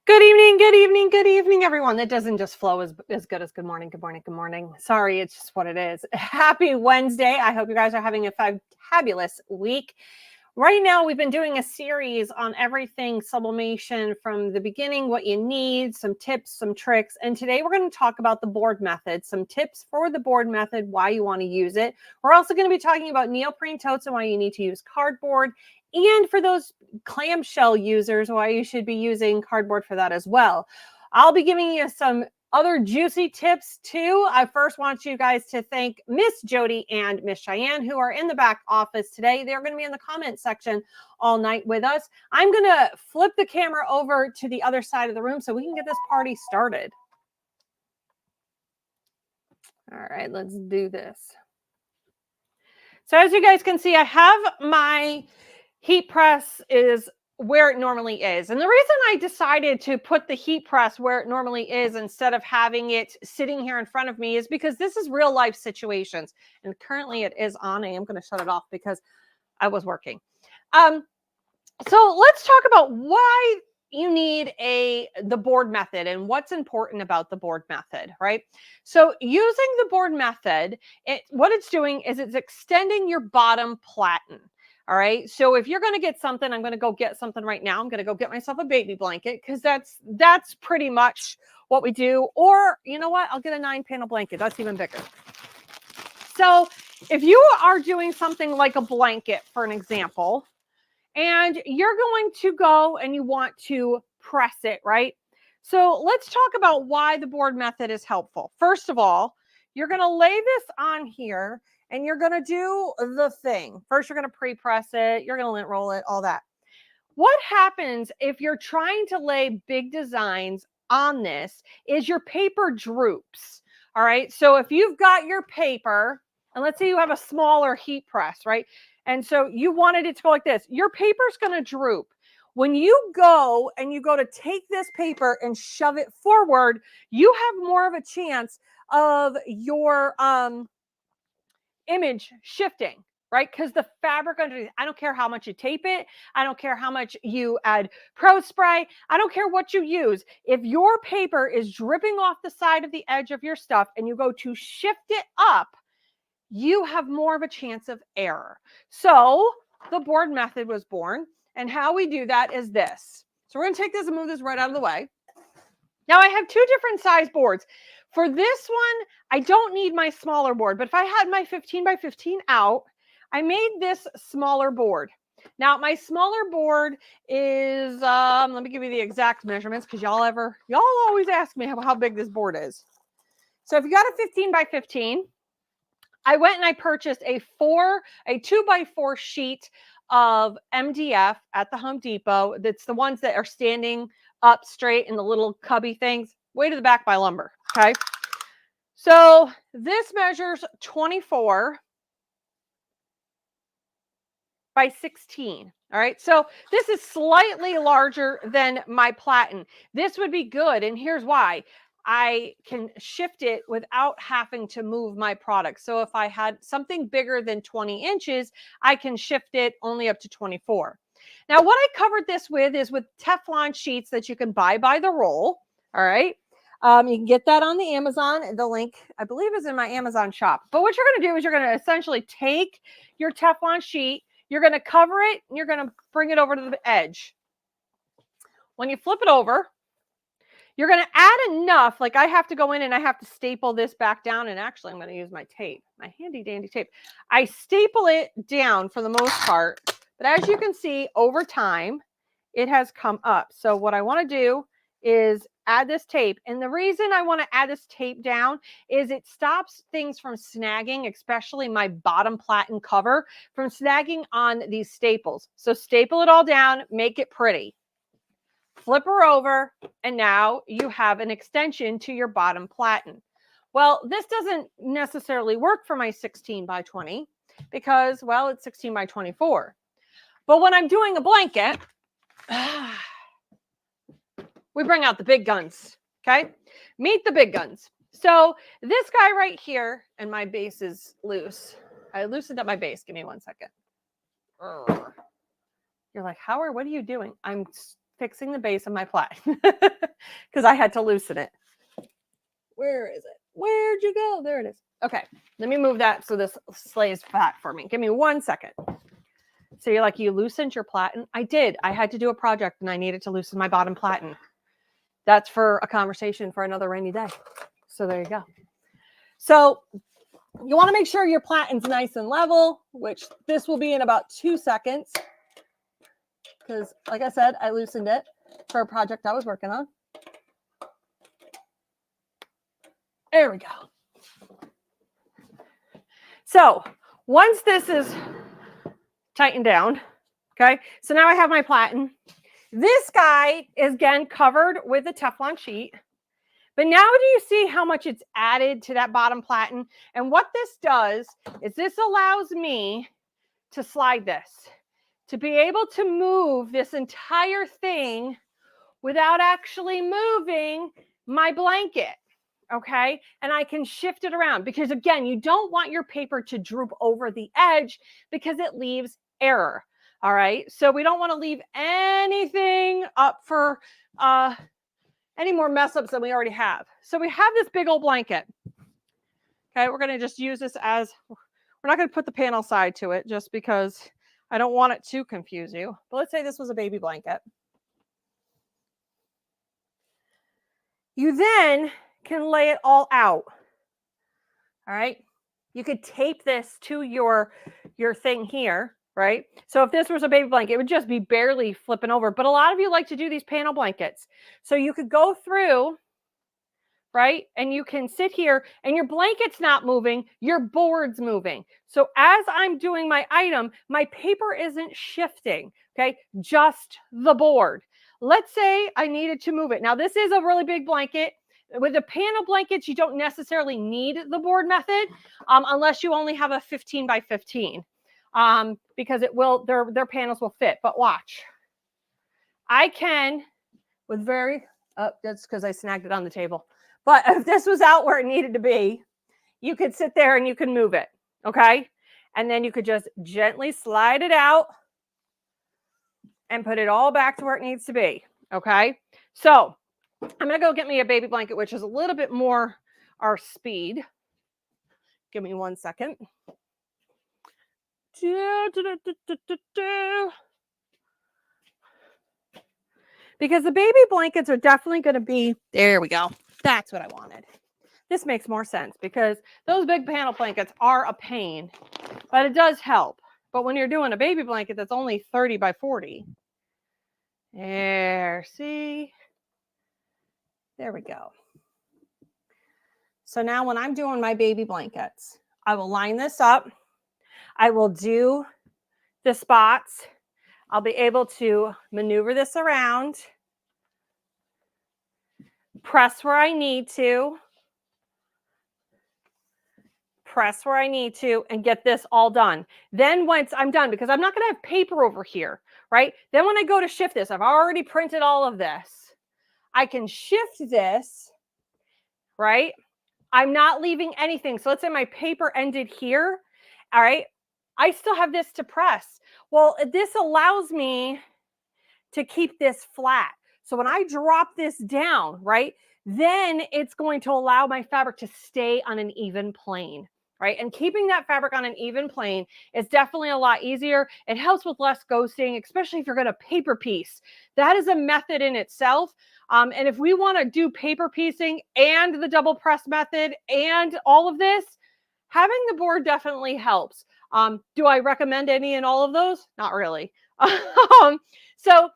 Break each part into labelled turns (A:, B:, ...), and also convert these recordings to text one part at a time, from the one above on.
A: Good evening, good evening, good evening, everyone. That doesn't just flow as good as good morning, good morning, good morning. Sorry, it's just what it is. Happy Wednesday. I hope you guys are having a fabulous week. Right now, we've been doing a series on everything sublimation from the beginning, what you need, some tips, some tricks. And today we're going to talk about the board method, some tips for the board method, why you want to use it. We're also going to be talking about neoprene totes and why you need to use cardboard. And for those clamshell users, why you should be using cardboard for that as well. I'll be giving you some other juicy tips too. I first want you guys to thank Miss Jody and Miss Cheyenne, who are in the back office today. They're going to be in the comment section all night with us. I'm going to flip the camera over to the other side of the room so we can get this party started. All right, let's do this. So as you guys can see, I have my heat press is where it normally is. And the reason I decided to put the heat press where it normally is instead of having it sitting here in front of me is because this is real life situations. And currently it is on. I am going to shut it off because I was working. So let's talk about why you need the board method and what's important about the board method, right? So using the board method, what it's doing is it's extending your bottom platen. All right. So if you're going to get something, I'm going to go get something right now. I'm going to go get myself a baby blanket because that's pretty much what we do. Or you know what? I'll get a 9-panel blanket. That's even bigger. So if you are doing something like a blanket, for an example, and you're going to go and you want to press it, right? So let's talk about why the board method is helpful. First of all, you're going to lay this on here and you're going to do the thing. First, you're going to pre-press it. You're going to lint roll it, all that. What happens if you're trying to lay big designs on this is your paper droops. All right. So if you've got your paper, and let's say you have a smaller heat press, right? And so you wanted it to go like this, your paper's going to droop. When you go to take this paper and shove it forward, you have more of a chance of your image shifting, right? Because the fabric underneath, I don't care how much you tape it. I don't care how much you add Pro Spray. I don't care what you use. If your paper is dripping off the side of the edge of your stuff and you go to shift it up, you have more of a chance of error. So the board method was born. And how we do that is this. So we're going to take this and move this right out of the way. Now I have two different size boards. For this one, I don't need my smaller board, but if I had my 15 by 15 out, I made this smaller board. Now my smaller board is, let me give you the exact measurements because y'all always ask me how big this board is. So if you got a 15 by 15, I went and I purchased a 2x4 sheet of MDF at the Home Depot. That's the ones that are standing up straight in the little cubby things, way to the back by lumber. Okay. So this measures 24 by 16. All right. So this is slightly larger than my platen. This would be good. And here's why. I can shift it without having to move my product. So if I had something bigger than 20 inches, I can shift it only up to 24. Now, what I covered this with is with Teflon sheets that you can buy by the roll. All right. You can get that on the Amazon. The link, I believe, is in my Amazon shop. But what you're going to do is you're going to essentially take your Teflon sheet, you're going to cover it, and you're going to bring it over to the edge. When you flip it over, you're going to add enough, like I have to go in and I have to staple this back down. And actually, I'm going to use my tape, my handy dandy tape. I staple it down for the most part. But as you can see, over time, it has come up. So what I want to do is add this tape. And the reason I want to add this tape down is it stops things from snagging, especially my bottom platen cover, from snagging on these staples. So staple it all down, make it pretty. Flip her over, and now you have an extension to your bottom platen. Well, this doesn't necessarily work for my 16 by 20 because, well, it's 16 by 24. But when I'm doing a blanket, we bring out the big guns, okay? Meet the big guns. So this guy right here, and my base is loose. I loosened up my base. Give me 1 second. You're like, Howard, what are you doing? I'm fixing the base of my platen because I had to loosen it. Where is it? Where'd you go? There it is. Okay, let me move that so this stays flat for me. Give me 1 second. So you're like, you loosened your platen? I did. I had to do a project and I needed to loosen my bottom platen. That's for a conversation for another rainy day. So there you go. So you want to make sure your platen's nice and level, which this will be in about 2 seconds. Because like I said, I loosened it for a project I was working on. There we go. So once this is tightened down, okay, so now I have my platen. This guy is again covered with a Teflon sheet. But now do you see how much it's added to that bottom platen? And what this does is this allows me to slide this, to be able to move this entire thing without actually moving my blanket, okay? And I can shift it around because, again, you don't want your paper to droop over the edge because it leaves error, all right? So we don't want to leave anything up for any more mess ups than we already have. So we have this big old blanket. Okay, we're going to just use this as, we're not going to put the panel side to it just because I don't want it to confuse you. But let's say this was a baby blanket. You then can lay it all out. All right. You could tape this to your thing here, right? So if this was a baby blanket, it would just be barely flipping over. But a lot of you like to do these panel blankets. So you could go through, right? And you can sit here and your blanket's not moving, your board's moving. So as I'm doing my item, my paper isn't shifting, okay? Just the board. Let's say I needed to move it. Now this is a really big blanket. With the panel blankets, you don't necessarily need the board method unless you only have a 15 by 15 because it will, their panels will fit. But watch, I can with very, oh, that's because I snagged it on the table. But if this was out where it needed to be, you could sit there and you can move it, okay? And then you could just gently slide it out and put it all back to where it needs to be, okay? So I'm going to go get me a baby blanket, which is a little bit more our speed. Give me 1 second. Because the baby blankets are definitely going to be, there we go. That's what I wanted. This makes more sense because those big panel blankets are a pain, but it does help. But when you're doing a baby blanket that's only 30 by 40, there, see? There we go. So now when I'm doing my baby blankets, I will line this up. I will do the spots. I'll be able to maneuver this around, press where I need to, press where I need to, and get this all done. Then once I'm done, because I'm not going to have paper over here, right? Then when I go to shift this, I've already printed all of this. I can shift this, right? I'm not leaving anything. So let's say my paper ended here, all right? I still have this to press. Well, this allows me to keep this flat. So when I drop this down, right, then it's going to allow my fabric to stay on an even plane, right? And keeping that fabric on an even plane is definitely a lot easier. It helps with less ghosting, especially if you're going to paper piece. That is a method in itself. And if we want to do paper piecing and the double press method and all of this, having the board definitely helps. Do I recommend any and all of those? Not really. So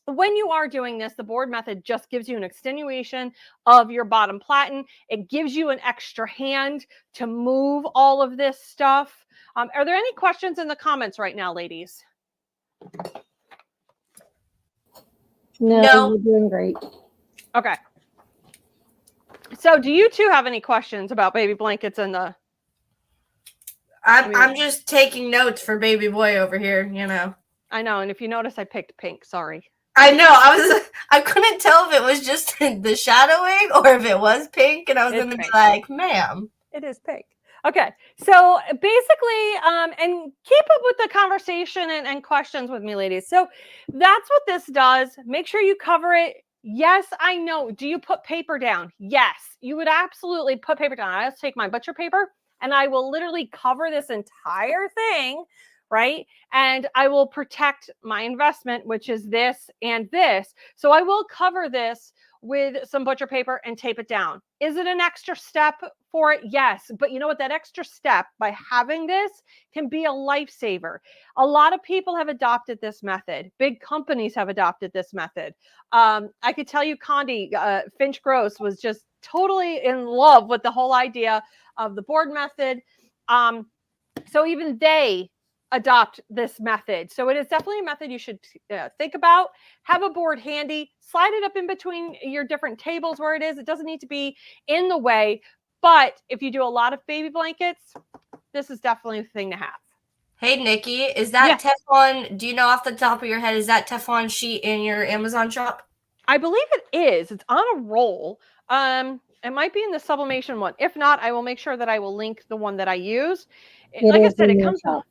A: when you are doing this, the board method just gives you an extenuation of your bottom platen. It gives you an extra hand to move all of this stuff. Are there any questions in the comments right now, ladies?
B: No, you're doing great.
A: Okay. So do you two have any questions about baby blankets and the...
B: I'm just taking notes for baby boy over here, you know.
A: I know, and if you notice, I picked pink. Sorry.
B: I know. I couldn't tell if it was just the shadowing or if it was pink, and I was going to be like, ma'am.
A: It is pink. Okay, so basically, and keep up with the conversation and questions with me, ladies. So that's what this does. Make sure you cover it. Yes, I know. Do you put paper down? Yes, you would absolutely put paper down. I just take my butcher paper and I will literally cover this entire thing, right? And I will protect my investment, which is this and this. So I will cover this with some butcher paper and tape it down. Is it an extra step for it? Yes. But you know what? That extra step by having this can be a lifesaver. A lot of people have adopted this method. Big companies have adopted this method. I could tell you Condi, Finch Gross was just totally in love with the whole idea of the board method. So even they adopt this method. So it is definitely a method you should think about. Have a board handy, slide it up in between your different tables where it is. It doesn't need to be in the way, but if you do a lot of baby blankets, this is definitely a thing to have.
B: Hey, Nikki, is that Teflon? Do you know off the top of your head, is that Teflon sheet in your Amazon shop?
A: I believe it is. It's on a roll. It might be in the Sublimation one. If not, I will make sure that I will link the one that I use. Like I said, it comes in,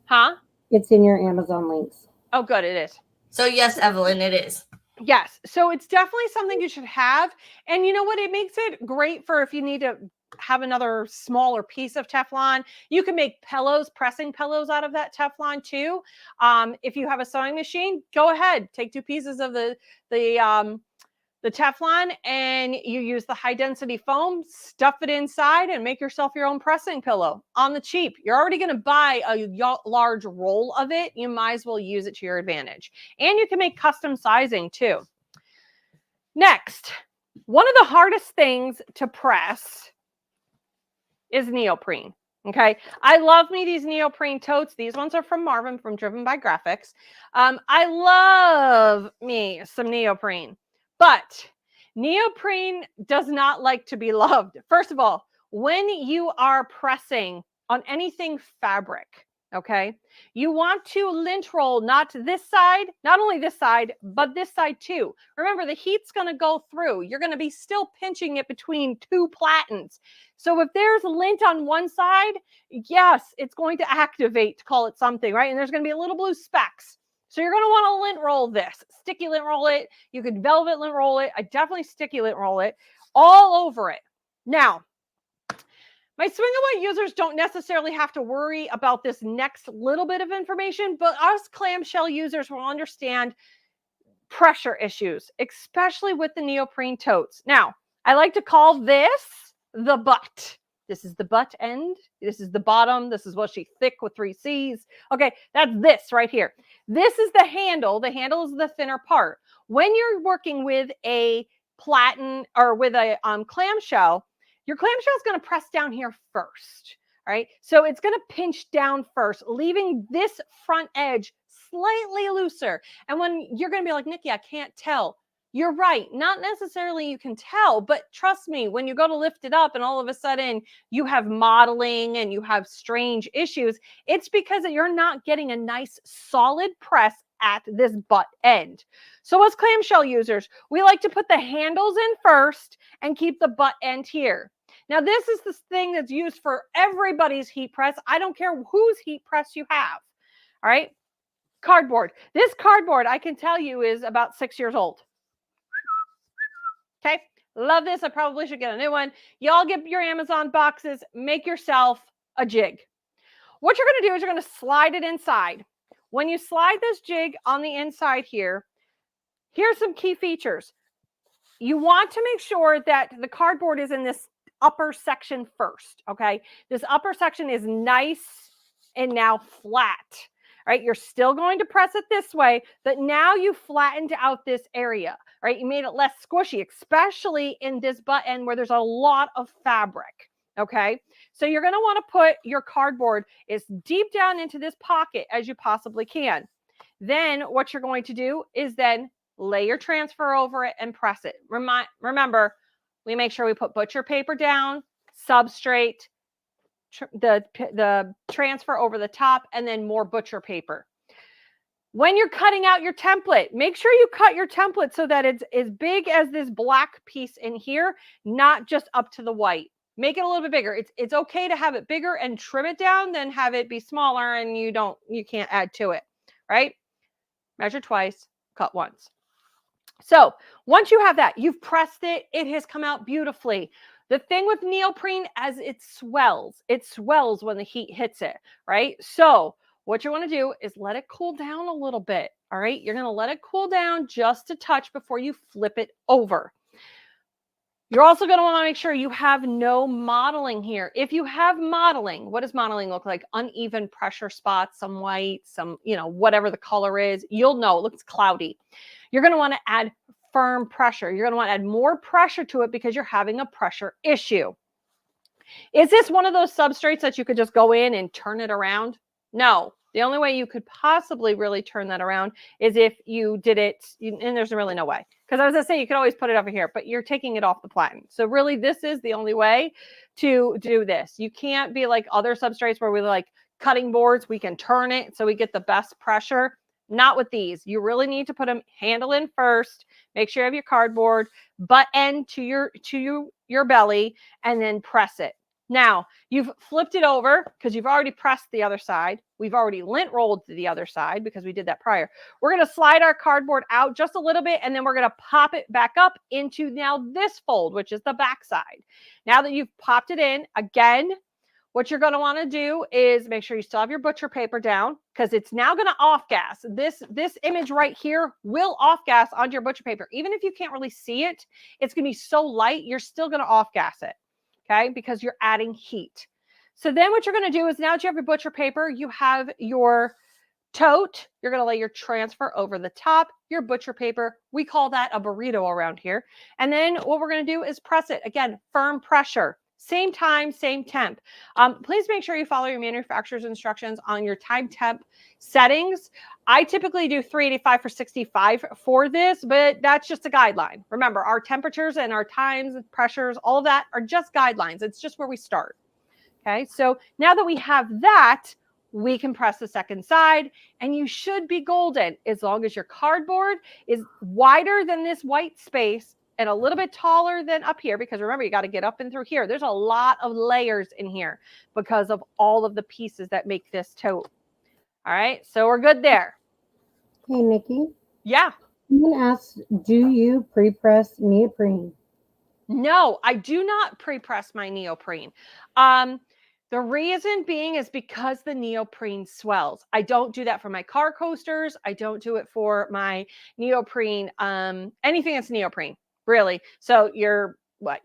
A: huh?
C: It's in your Amazon links.
A: Oh, good. It is.
B: So yes, Evelyn, it is.
A: Yes. So it's definitely something you should have. And you know what? It makes it great for if you need to have another smaller piece of Teflon. You can make pillows, pressing pillows out of that Teflon too. If you have a sewing machine, go ahead, take 2 pieces of the Teflon and you use the high density foam, stuff it inside and make yourself your own pressing pillow on the cheap. You're already going to buy a large roll of it. You might as well use it to your advantage. And you can make custom sizing too. Next, one of the hardest things to press is neoprene. Okay. I love me these neoprene totes. These ones are from Marvin from Driven by Graphics. I love me some neoprene. But neoprene does not like to be loved. First of all, when you are pressing on anything fabric, okay, you want to lint roll not this side, not only this side, but this side too. Remember, the heat's going to go through. You're going to be still pinching it between 2 platens. So if there's lint on one side, yes, it's going to activate to call it something, right? And there's going to be a little blue specks. So you're going to want to lint roll this, sticky lint roll it. You could velvet lint roll it. I definitely sticky lint roll it all over it. Now, my swing away users don't necessarily have to worry about this next little bit of information, but us clamshell users will understand pressure issues, especially with the neoprene totes. Now, I like to call this the butt. This is the butt end. This is the bottom. This is what she thick with 3 C's. Okay, that's this right here. This is the handle. The handle is the thinner part. When you're working with a platen or with a clamshell, your clamshell is going to press down here first. All right, so it's going to pinch down first, leaving this front edge slightly looser. And when you're going to be like, Nikki, I can't tell. You're right. Not necessarily you can tell, but trust me, when you go to lift it up and all of a sudden you have modeling and you have strange issues, it's because you're not getting a nice solid press at this butt end. So as clamshell users, we like to put the handles in first and keep the butt end here. Now, this is the thing that's used for everybody's heat press. I don't care whose heat press you have. All right. Cardboard. This cardboard, I can tell you, is about 6 years old. Okay, love this. I probably should get a new one. Y'all get your Amazon boxes, make yourself a jig. What you're going to do is you're going to slide it inside. When you slide this jig on the inside here, here's some key features. You want to make sure that the cardboard is in this upper section first, okay? This upper section is nice and now flat. Right, you're still going to press it this way, but now you flattened out this area, right? You made it less squishy, especially in this butt end where there's a lot of fabric, okay? So you're going to want to put your cardboard as deep down into this pocket as you possibly can. Then what you're going to do is then lay your transfer over it and press it. Remember, we make sure we put butcher paper down, substrate, the transfer over the top, and then more butcher paper. When you're cutting out your template, make sure you cut your template so that it's as big as this black piece in here, not just up to the white. make it a little bit bigger. It's okay to have it bigger and trim it down than have it be smaller and you can't add to it, right? Measure twice, cut once. So once you have that, you've pressed it, it has come out beautifully. The thing with neoprene, as it swells when the heat hits it, right? So what you want to do is let it cool down a little bit, all right? You're going to let it cool down just a touch before you flip it over. You're also going to want to make sure you have no mottling here. If you have mottling, what does mottling look like? Uneven pressure spots, some white, some, whatever the color is, you'll know it looks cloudy. You're going to want to add firm pressure. You're going to want to add more pressure to it because you're having a pressure issue. Is this one of those substrates that you could just go in and turn it around? No. The only way you could possibly really turn that around is if you did it, and there's really no way. Because I was going to say, you could always put it over here, but you're taking it off the platen. So really, this is the only way to do this. You can't be like other substrates where we like cutting boards. We can turn it so we get the best pressure. Not with these. You really need to put them handle in first. Make sure you have your cardboard, butt end to your belly, and then press it. Now, you've flipped it over because you've already pressed the other side. We've already lint rolled to the other side because we did that prior. We're going to slide our cardboard out just a little bit, and then we're going to pop it back up into now this fold, which is the back side. Now that you've popped it in, again, what you're going to want to do is make sure you still have your butcher paper down because it's now going to off gas. This image right here will off gas onto your butcher paper. Even if you can't really see it, it's going to be so light, you're still going to off gas it. Okay, because you're adding heat. So then what you're going to do is now that you have your butcher paper, you have your tote. You're going to lay your transfer over the top, your butcher paper. We call that a burrito around here. And then what we're going to do is press it. Again, firm pressure. Same time, same temp. Please make sure you follow your manufacturer's instructions on your time temp settings. I typically do 385 for 65 for this, but that's just a guideline. Remember, our temperatures and our times, pressures, all of that are just guidelines. It's just where we start. Okay, so now that we have that, we can press the second side and you should be golden as long as your cardboard is wider than this white space and a little bit taller than up here, because remember, you got to get up and through here. There's a lot of layers in here because of all of the pieces that make this tote. All right, so we're good there.
C: Hey, Nikki.
A: Yeah.
C: Someone asked, do you pre-press neoprene?
A: No, I do not pre-press my neoprene. The reason being is because the neoprene swells. I don't do that for my car coasters. I don't do it for my neoprene, anything that's neoprene, really. So your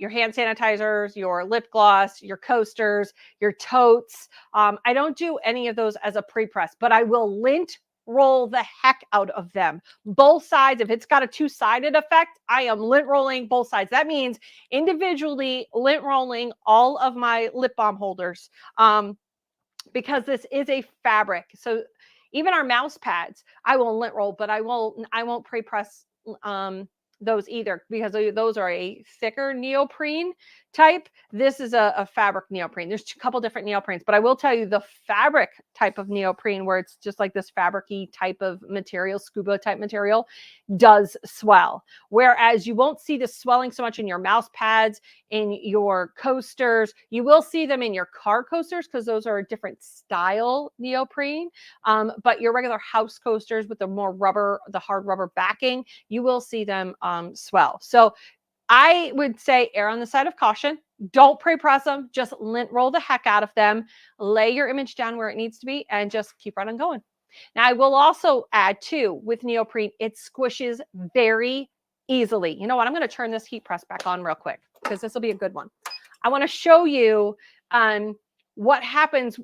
A: hand sanitizers, your lip gloss, your coasters, your totes. I don't do any of those as a pre-press, but I will lint roll the heck out of them. Both sides. If it's got a two-sided effect, I am lint rolling both sides. That means individually lint rolling all of my lip balm holders, because this is a fabric. So even our mouse pads, I will lint roll, but I won't pre-press those either, because those are a thicker neoprene type. This is a fabric neoprene. There's a couple different neoprenes, but I will tell you the fabric type of neoprene, where it's just like this fabric-y type of material, scuba type material, does swell. Whereas you won't see the swelling so much in your mouse pads, in your coasters. You will see them in your car coasters because those are a different style neoprene. But your regular house coasters with the more rubber, the hard rubber backing, you will see them swell. So I would say err on the side of caution. Don't pre-press them. Just lint roll the heck out of them. Lay your image down where it needs to be and just keep right on going. Now, I will also add too, with neoprene, it squishes very easily. You know what? I'm going to turn this heat press back on real quick because this will be a good one. I want to show you what happens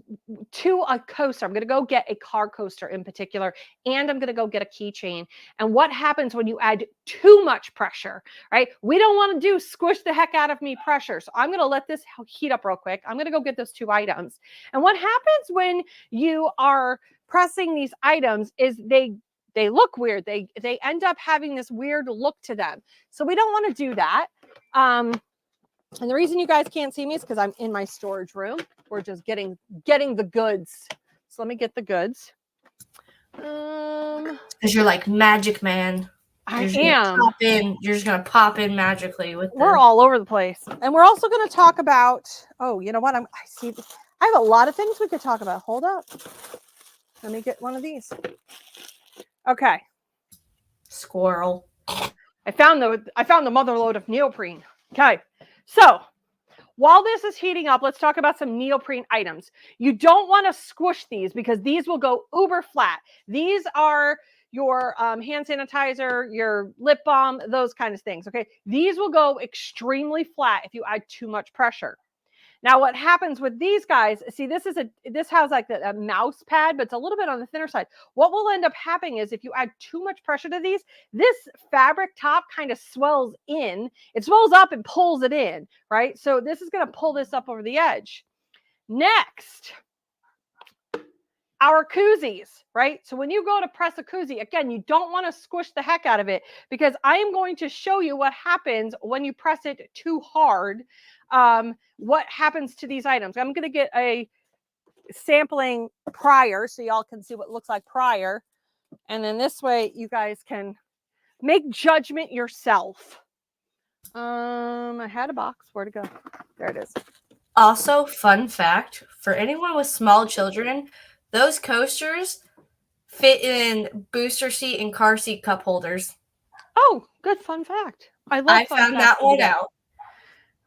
A: to a coaster. I'm going to go get a car coaster in particular, and I'm going to go get a keychain. And what happens when you add too much pressure, right? We don't want to do squish the heck out of me pressure. So I'm going to let this heat up real quick. I'm going to go get those two items. And what happens when you are pressing these items is they look weird. They end up having this weird look to them. So we don't want to do that. And the reason you guys can't see me is because I'm in my storage room. We're just getting the goods. So let me get the goods.
B: Because you're like Magic Man.
A: I
B: You're
A: am.
B: You're just gonna pop in magically with.
A: We're all over the place, and we're also going to talk about. Oh, you know what? I see. I have a lot of things we could talk about. Hold up. Let me get one of these. Okay.
B: Squirrel.
A: I found the mother load of neoprene. Okay. So while this is heating up, let's talk about some neoprene items. You don't want to squish these because these will go uber flat. These are your hand sanitizer, your lip balm, those kind of things. Okay. These will go extremely flat if you add too much pressure. Now, what happens with these guys, see, this has like a mouse pad, but it's a little bit on the thinner side. What will end up happening is if you add too much pressure to these, this fabric top kind of swells in. It swells up and pulls it in, right? So this is going to pull this up over the edge. Next, our koozies, right? So when you go to press a koozie, again, you don't want to squish the heck out of it because I am going to show you what happens when you press it too hard. What happens to these items. I'm going to get a sampling prior so y'all can see what it looks like prior. And then this way you guys can make judgment yourself. I had a box. Where'd it go? There it is.
B: Also, fun fact, for anyone with small children, those coasters fit in booster seat and car seat cup holders.
A: Oh, good fun fact. I
B: found that one out.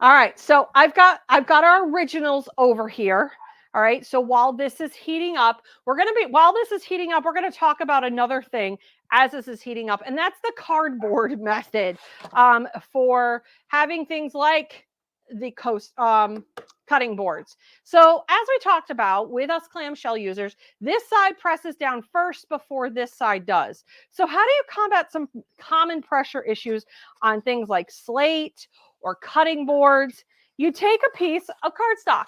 A: All right, so I've got our originals over here. All right, so while this is heating up, we're going to talk about another thing as this is heating up, and that's the cardboard method for having things like the cutting boards. So as we talked about with us clamshell users, this side presses down first before this side does. So how do you combat some common pressure issues on things like slate or cutting boards? You take a piece of cardstock.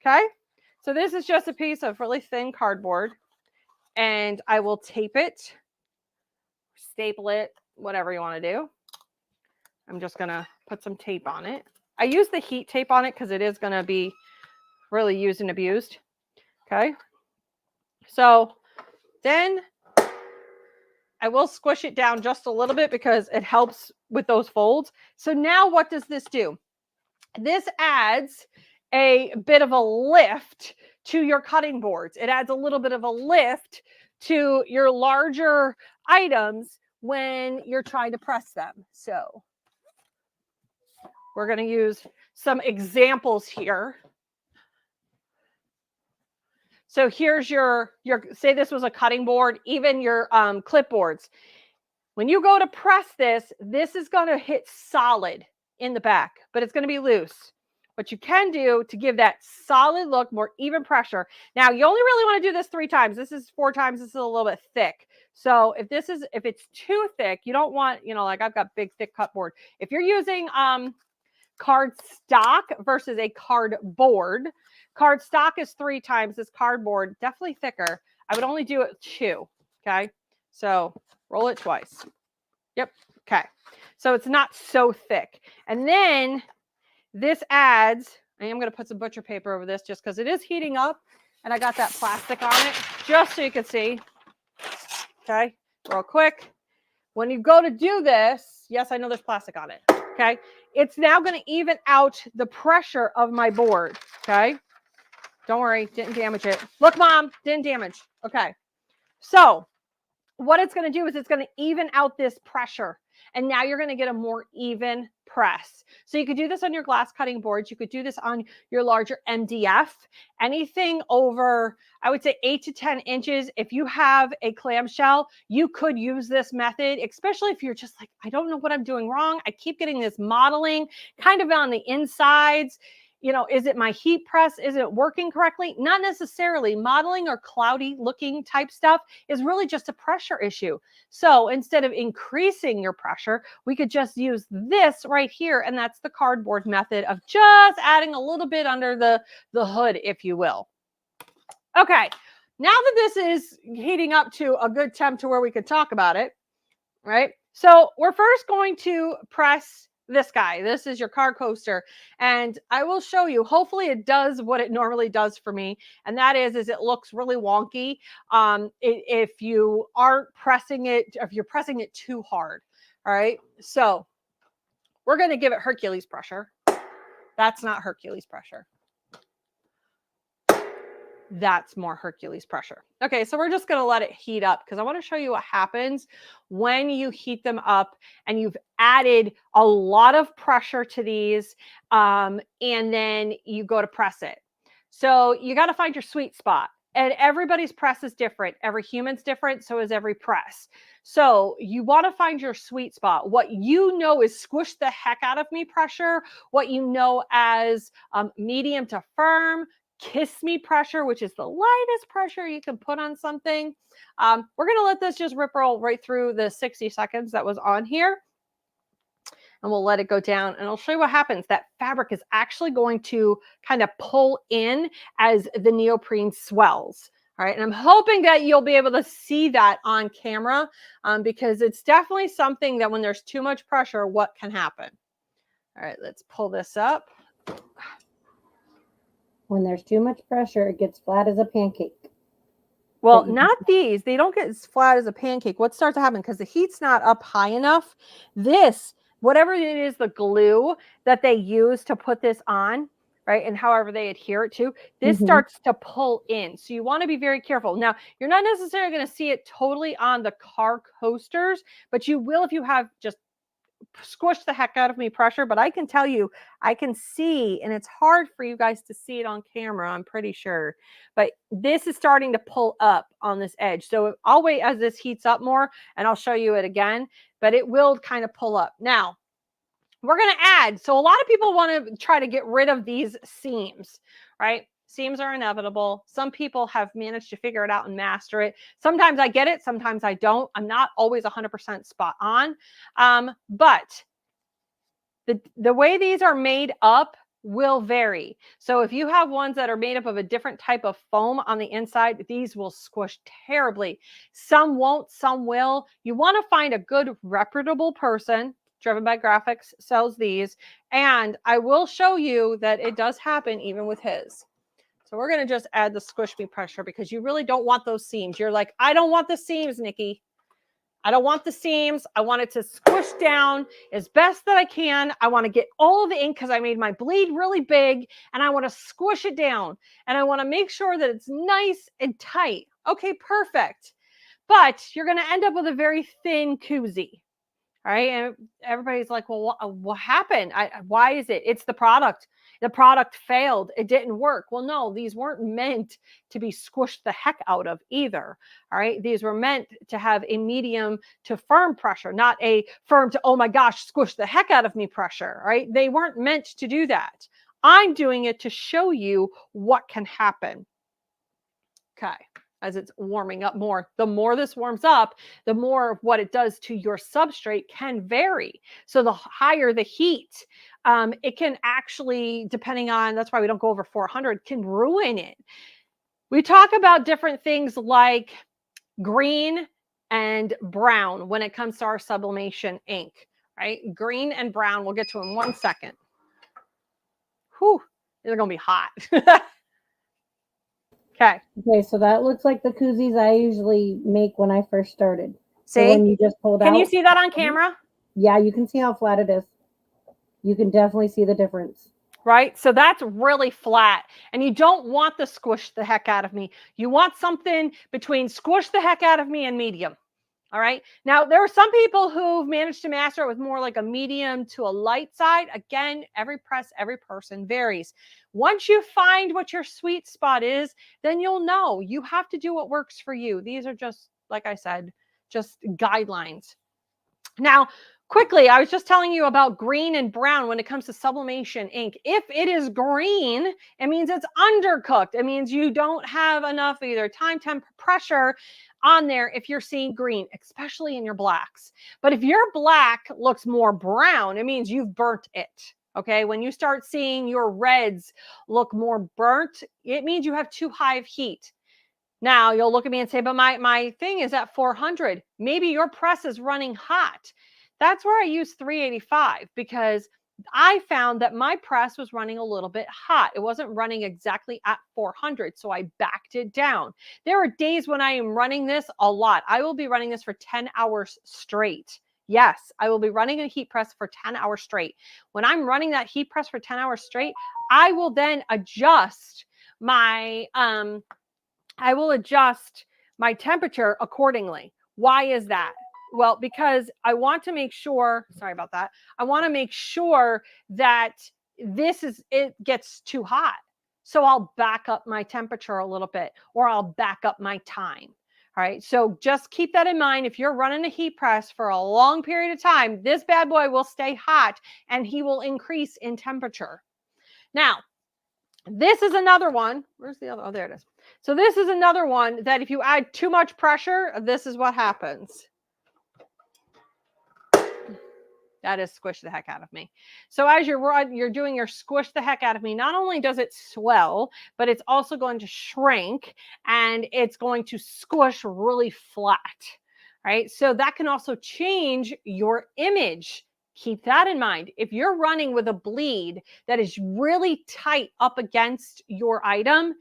A: Okay. So this is just a piece of really thin cardboard, and I will tape it, staple it, whatever you want to do. I'm just going to put some tape on it. I use the heat tape on it because it is going to be really used and abused. Okay. So then I will squish it down just a little bit because it helps with those folds. So now what does this do? This adds a bit of a lift to your cutting boards. It adds a little bit of a lift to your larger items when you're trying to press them. So we're going to use some examples here. So here's your say this was a cutting board, even your clipboards. When you go to press this, this is going to hit solid in the back, but it's going to be loose. What you can do to give that solid look, more even pressure. Now, you only really want to do this 3 times. This is 4 times. This is a little bit thick. So if it's too thick, you don't want, like I've got big, thick cut board. If you're using cardstock versus a cardboard, cardstock is 3 times. This cardboard, definitely thicker. I would only do it 2. Okay. So roll it twice. Yep. Okay. So it's not so thick. And then this adds, I am going to put some butcher paper over this just because it is heating up and I got that plastic on it just so you can see. Okay. Real quick. When you go to do this, yes, I know there's plastic on it. Okay. It's now going to even out the pressure of my board. Okay. Don't worry. Didn't damage it. Look, Mom, didn't damage. Okay. So what it's going to do is it's going to even out this pressure. And now you're going to get a more even press. So you could do this on your glass cutting boards. You could do this on your larger MDF. Anything over, I would say 8 to 10 inches. If you have a clamshell, you could use this method, especially if you're just like, I don't know what I'm doing wrong. I keep getting this modeling kind of on the insides. Is it my heat press? Is it working correctly? Not necessarily. Modeling or cloudy looking type stuff is really just a pressure issue. So instead of increasing your pressure, we could just use this right here. And that's the cardboard method of just adding a little bit under the hood, if you will. Okay. Now that this is heating up to a good temp to where we could talk about it, right? So we're first going to press this guy. This is your car coaster. And I will show you, hopefully it does what it normally does for me. And that is it looks really wonky. If you aren't pressing it, if you're pressing it too hard. All right. So we're going to give it Hercules pressure. That's not Hercules pressure. That's more Hercules pressure. Okay, so we're just going to let it heat up because I want to show you what happens when you heat them up and you've added a lot of pressure to these and then you go to press it. So you got to find your sweet spot. And everybody's press is different. Every human's different, so is every press. So you want to find your sweet spot. What you know is squish the heck out of me pressure. What you know as medium to firm, kiss me pressure, which is the lightest pressure you can put on something. We're going to let this just rip roll right through the 60 seconds that was on here. And we'll let it go down and I'll show you what happens. That fabric is actually going to kind of pull in as the neoprene swells. All right. And I'm hoping that you'll be able to see that on camera because it's definitely something that when there's too much pressure, what can happen? All right, let's pull this up.
C: When there's too much pressure, it gets flat as a pancake.
A: Well, not these. They don't get as flat as a pancake. What starts to happen because the heat's not up high enough, this, whatever it is, the glue that they use to put this on, right, and however they adhere it to, this starts to pull in. So you want to be very careful. Now, you're not necessarily going to see it totally on the car coasters, but you will if you have just squish the heck out of me pressure. But I can tell you, I can see, and it's hard for you guys to see it on camera, I'm pretty sure, but this is starting to pull up on this edge. So I'll wait as this heats up more and I'll show you it again, but it will kind of pull up. Now we're going to add, so a lot of people want to try to get rid of these seams, right? Seams are inevitable. Some people have managed to figure it out and master it. Sometimes I get it. Sometimes I don't. I'm not always 100% spot on. But the way these are made up will vary. So if you have ones that are made up of a different type of foam on the inside, these will squish terribly. Some won't, some will. You want to find a good reputable person. Driven by Graphics sells these. And I will show you that it does happen even with his. So we're going to just add the squish me pressure because you really don't want those seams. You're like, I don't want the seams, Nikki. I don't want the seams. I want it to squish down as best that I can. I want to get all of the ink because I made my bleed really big and I want to squish it down and I want to make sure that it's nice and tight. Okay, perfect. But you're going to end up with a very thin koozie. All right. And everybody's like, well, what happened? Why is it? It's the product. The product failed. It didn't work. Well, no, these weren't meant to be squished the heck out of either. All right. These were meant to have a medium to firm pressure, not a firm to, oh my gosh, squish the heck out of me pressure. All right. They weren't meant to do that. I'm doing it to show you what can happen. Okay. As it's warming up more. The more this warms up, the more of what it does to your substrate can vary. So the higher the heat, it can actually, depending on, that's why we don't go over 400, can ruin it. We talk about different things like green and brown when it comes to our sublimation ink, right? Green and brown, we'll get to in 1 second. Whew, they're going to be hot. Okay.
C: Okay, so that looks like the koozies I usually make when I first started.
A: See?
C: So when you just pulled out.
A: Can you see that on camera?
C: Yeah, you can see how flat it is. You can definitely see the difference.
A: Right? So that's really flat. And you don't want the squish the heck out of me. You want something between squish the heck out of me and medium. All right. Now, there are some people who've managed to master it with more like a medium to a light side. Again, every press, every person varies. Once you find what your sweet spot is, then you'll know. You have to do what works for you. These are just, like I said, just guidelines. Now, quickly, I was just telling you about green and brown when it comes to sublimation ink. If it is green, it means it's undercooked. It means you don't have enough either time, temp, pressure on there if you're seeing green, especially in your blacks. But if your black looks more brown, it means you've burnt it. Okay, when you start seeing your reds look more burnt, it means you have too high of heat. Now you'll look at me and say, but my thing is at 400. Maybe your press is running hot. That's where I use 385 because I found that my press was running a little bit hot. It wasn't running exactly at 400, so I backed it down. There are days when I am running this a lot. I will be running this for 10 hours straight. Yes, I will be running a heat press for 10 hours straight. When I'm running that heat press for 10 hours straight, I will then adjust my temperature accordingly. Why is that? Well, because I want to make sure, sorry about that. I want to make sure that it gets too hot. So I'll back up my temperature a little bit, or I'll back up my time. All right. So just keep that in mind. If you're running a heat press for a long period of time, this bad boy will stay hot and he will increase in temperature. Now, this is another one. Where's the other? Oh, there it is. So this is another one that if you add too much pressure, this is what happens. That is squish the heck out of me. So as you're doing your squish the heck out of me, not only does it swell, but it's also going to shrink and it's going to squish really flat, right? So that can also change your image. Keep that in mind. If you're running with a bleed that is really tight up against your item,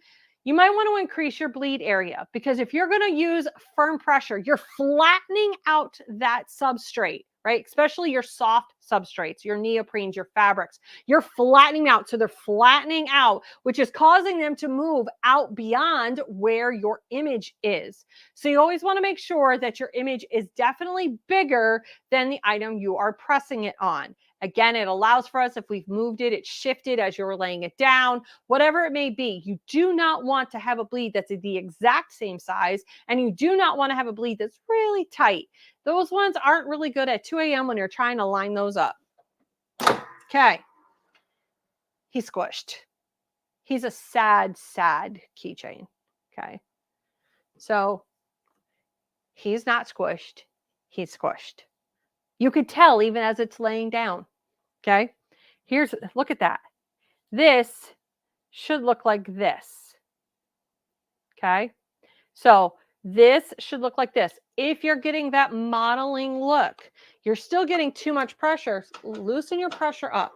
A: you might want to increase your bleed area, because if you're going to use firm pressure, you're flattening out that substrate, right? Especially your soft substrates, your neoprenes, your fabrics. You're flattening out. So they're flattening out, which is causing them to move out beyond where your image is. So you always want to make sure that your image is definitely bigger than the item you are pressing it on. Again, it allows for us, if we've moved it, it's shifted as you're laying it down, whatever it may be. You do not want to have a bleed that's the exact same size, and you do not want to have a bleed that's really tight. Those ones aren't really good at 2 a.m. when you're trying to line those up. Okay. He's squished. He's a sad, sad keychain. Okay. So he's not squished. He's squished. You could tell even as it's laying down. Okay. Look at that. This should look like this. Okay. So this should look like this. If you're getting that modeling look, you're still getting too much pressure. Loosen your pressure up.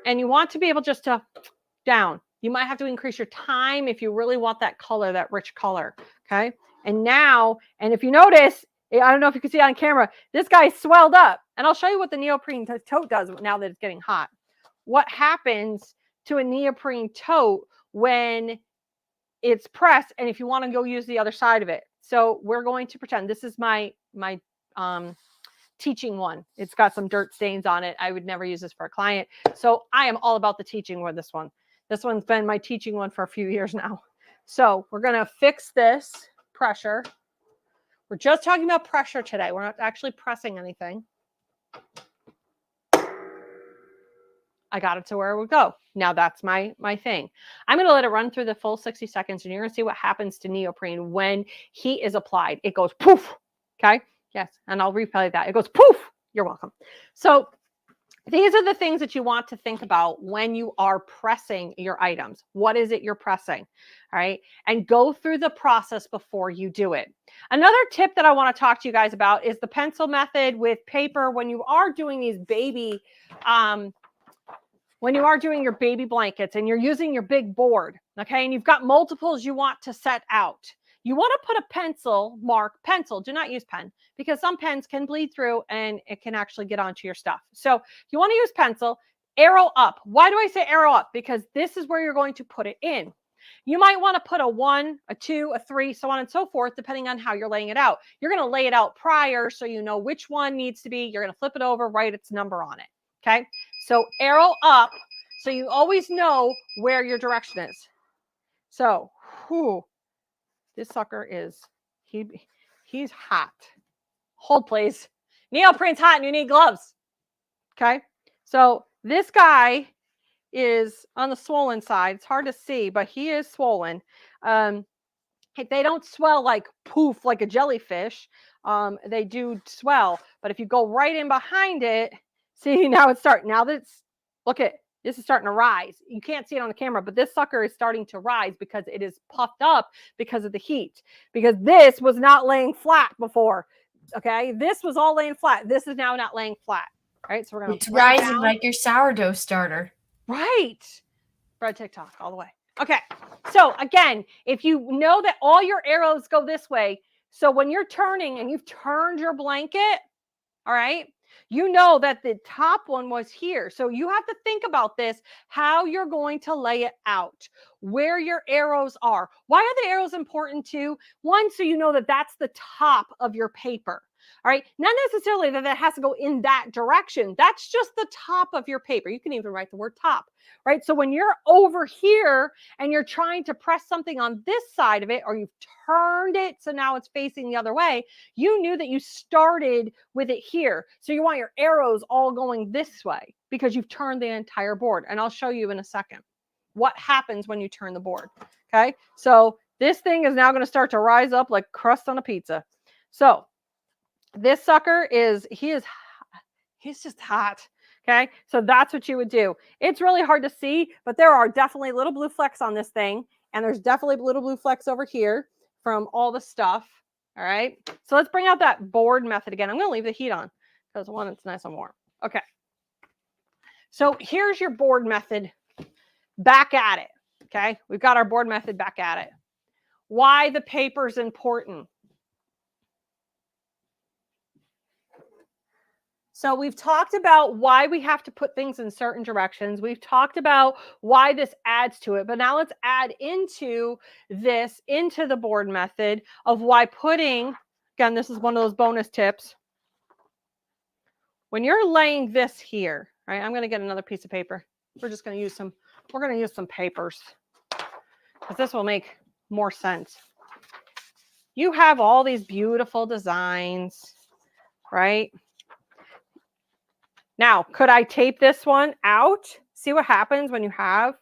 A: And you want to be able just to down. You might have to increase your time if you really want that color, that rich color. Okay. And if you notice, I don't know if you can see it on camera, this guy swelled up. And I'll show you what the neoprene tote does now that it's getting hot. What happens to a neoprene tote when it's pressed, and if you want to go use the other side of it. So we're going to pretend this is my teaching one. It's got some dirt stains on it. I would never use this for a client. So I am all about the teaching with this one. This one's been my teaching one for a few years now. So we're going to fix this pressure. We're just talking about pressure today. We're not actually pressing anything. I got it to where it would go. Now that's my thing. I'm going to let it run through the full 60 seconds, and you're going to see what happens to neoprene when heat is applied. It goes poof. Okay. Yes. And I'll replay that. It goes poof. You're welcome. So these are the things that you want to think about when you are pressing your items. What is it you're pressing? All right. And go through the process before you do it. Another tip that I want to talk to you guys about is the pencil method with paper when you are doing these baby, when you are doing your baby blankets and you're using your big board, okay, and you've got multiples you want to set out. You want to put a pencil, do not use pen, because some pens can bleed through and it can actually get onto your stuff. So you want to use pencil, arrow up. Why do I say arrow up? Because this is where you're going to put it in. You might want to put a 1, a 2, a 3, so on and so forth, depending on how you're laying it out. You're going to lay it out prior so you know which one needs to be. You're going to flip it over, write its number on it. Okay. So arrow up so you always know where your direction is. So, this sucker is, he's hot. Hold, please. Neoprene's hot and you need gloves. Okay. So this guy is on the swollen side. It's hard to see, but he is swollen. They don't swell like poof, like a jellyfish. They do swell, but if you go right in behind it, see, now it's starting. Now that's, look at, this is starting to rise. You can't see it on the camera, but this sucker is starting to rise because it is puffed up because of the heat. Because this was not laying flat before. Okay, this was all laying flat. This is now not laying flat. All right, so we're going
B: It's
A: to
B: rising like your sourdough starter.
A: Right. Bread TikTok all the way. Okay, so again, if you know that all your arrows go this way, so when you're turning and you've turned your blanket, all right, you know that the top one was here. So you have to think about this, how you're going to lay it out, where your arrows are. Why are the arrows important too? One, so you know that that's the top of your paper. All right, not necessarily that that has to go in that direction. That's just the top of your paper. You can even write the word top, right? So when you're over here and you're trying to press something on this side of it, or you've turned it so now it's facing the other way, you knew that you started with it here. So you want your arrows all going this way because you've turned the entire board. And I'll show you in a second what happens when you turn the board. Okay, so this thing is now going to start to rise up like crust on a pizza. So this sucker he's just hot. Okay, so that's what you would do. It's really hard to see, but there are definitely little blue flecks on this thing, and there's definitely little blue flecks over here from all the stuff. All right, so let's bring out that board method again. I'm going to leave the heat on because one, it's nice and warm. Okay, so here's your board method back at it. Okay, we've got our board method back at it. Why the paper's important. So we've talked about why we have to put things in certain directions. We've talked about why this adds to it. But now let's add into the board method of why putting, again, this is one of those bonus tips. When you're laying this here, right? I'm going to get another piece of paper. We're going to use some papers because this will make more sense. You have all these beautiful designs, right? Now, could I tape this one out? See what happens when you have?